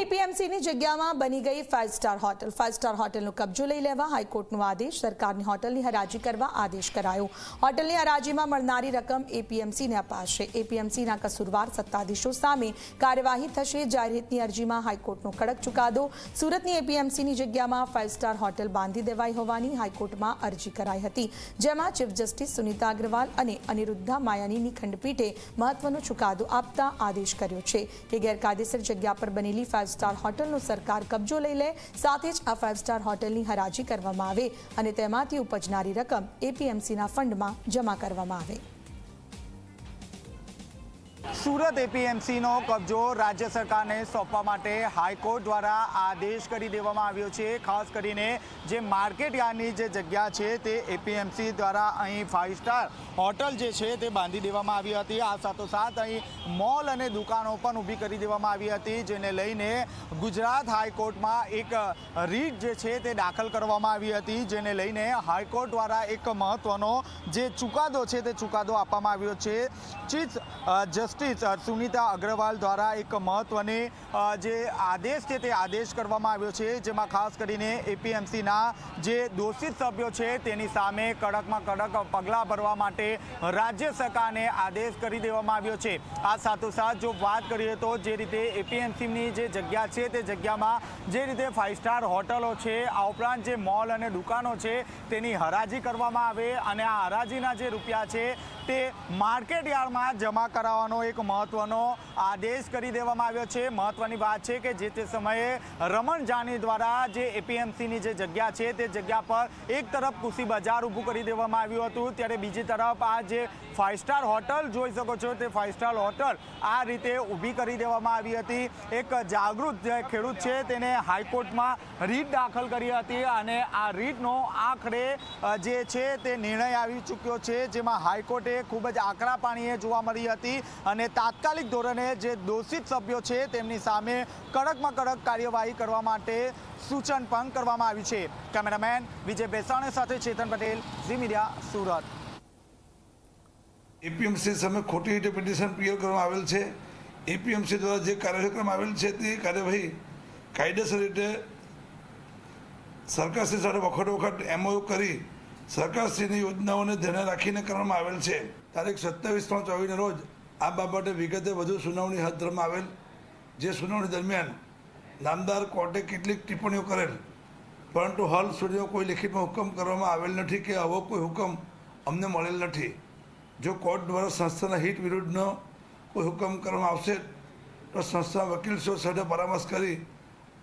એપીએમસીની જગ્યામાં બની ગઈ 5 સ્ટાર હોટલ। 5 સ્ટાર હોટલનો કબજો લઈ લેવા હાઈકોર્ટનો આદેશ। સરકારની હોટલની હરાજી કરવા આદેશ કરાયો। હોટલની હરાજીમાં મળનારી રકમ એપીએમસીને અપાશે। એપીએમસીના કસૂરવાર સત્તાધીશો સામે કાર્યવાહી થશે। જાહેરહિતની અરજીમાં હાઈકોર્ટનો કડક ચુકાદો। સુરતની એપીએમસીની જગ્યામાં 5 સ્ટાર હોટલ બાંધી દેવાઈ હોવાની હાઈકોર્ટમાં અરજી કરાઈ હતી, જેમાં ચીફ જસ્ટિસ સુનીતા અગ્રવાલ અને અનિરુદ્ધા માયાણીની ખંડપીઠે મહત્વનો ચુકાદો આપતા આદેશ કર્યો છે કે ગેરકાયદેસર જગ્યા પર બનેલી 5 સ્ટાર હોટલનો સરકાર કબજો લઈ લે, સાથે જ આ 5 સ્ટાર હોટલની હરાજી કરવામાં આવે અને તેમાંથી ઉપજનારી રકમ એપીએમસીના ફંડમાં જમા કરવામાં આવે। सूरत एपीएमसी नो कब्जो राज्य सरकार ने सौंपवा माटे हाईकोर्ट द्वारा आदेश करी देवामां आव्यो छे। खास करीने जे मार्केट यार्डनी जे जग्या छे ते एपीएमसी द्वारा अहीं 5 स्टार होटल जे छे ते बांधी देवामां आवी हती। आ साथोसाथ अहीं मॉल अने दुकानो पण ऊभी करी देवामां आवी हती, जेने लईने गुजरात हाईकोर्टमां एक રીટ जे छे ते दाखल करवामां आवी हती, जेने लईने हाईकोर्ट द्वारा एक महत्वनो जे चुकादो छे ते चुकादो आपवामां आव्यो छे। चीफ जस्टिस सुनीता अग्रवाल द्वारा एक महत्वनी जे आदेश है ते आदेश करवामां आव्यो छे, जेमां खास करीने एपीएमसीना जे दोषित सभ्यो छे तेनी सामे कड़कमां कड़क पगला भरवा माटे राज्य सरकारने आदेश करी देवामां आव्यो छे। आ साथोसाथ जो बात करीए तो जे रीते एपीएमसीनी जे जग्या छे ते जग्यामां जे रीते 5 स्टार होटलो छे, आ उपरांत जे मॉल अने दुकानो छे तेनी हराजी करवामां आवे अने आ हराजीना जे रूपिया छे ते मार्केट यार्डमां जमा करावવાનો एक महत्वनो आदेश करी देवामां आव्यो छे। महत्वनी बात छे के जे ते समये रमण जानी द्वारा जे एपीएमसीनी जे जग्या छे ते जग्या पर एक तरफ कुशी बजार ऊभું કરી દેવામાં આવ્યું હતું, ત્યારે બીજી તરફ આ જે 5 સ્ટાર હોટલ જોઈ શકો છો તે 5 સ્ટાર હોટલ આ રીતે ઊભી કરી દેવામાં આવી હતી। એક જાગૃત જે ખેડૂત છે તેને હાઈકોર્ટમાં રીટ દાખલ કરી હતી અને આ રીટનો આખરે જે છે તે નિર્ણય આવી ચૂક્યો છે, જેમાં હાઈકોર્ટે ખૂબ જ આકરા પાણીએ જોવા મળી હતી અને તાત્કાલિક ધોરણે જે દોષિત સભ્યો છે તેમની સામે કડકમાં કડક કાર્યવાહી કરવા માટે સૂચન પણ કરવામાં આવ્યું છે। કેમેરામેન વિજય બેસાણી સાથે ચેતન પટેલ, ઝી મીડિયા, સુરત। एपीएमसी सामे खोटी रीते पिटिशन क्लियर करवामां आवेल छे। एपीएमसी द्वारा जे कार्यवाही करवामां आवेल छे ते कार्यवाही कायदेसर रीते सरकारश्री साथे वखत वखत एमओयू करी सरकारश्रीनी योजनाओने ध्याने राखीने करवामां आवेल छे। तारीख 27/3/24 रोज आ बाबते विगते વધુ સુનાવણી હાથ ધરવામાં આવેલ, જે સુનાવણી દરમિયાન નામદાર કોર્ટે કેટલીક ટિપ્પણીઓ કરેલ, પરંતુ હાલ સુધી કોઈ લેખિતમાં હુકમ કરવામાં આવેલ નથી કે આવો કોઈ હુકમ અમને મળેલ નથી। જો કોર્ટ દ્વારા સંસ્થાના હિત વિરુદ્ધનો કોઈ હુકમ કરવામાં આવશે તો સંસ્થા વકીલ સાથે પરામર્શ કરી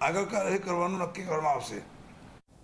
આગળ કાર્યવાહી કરવાનું નક્કી કરવામાં આવશે।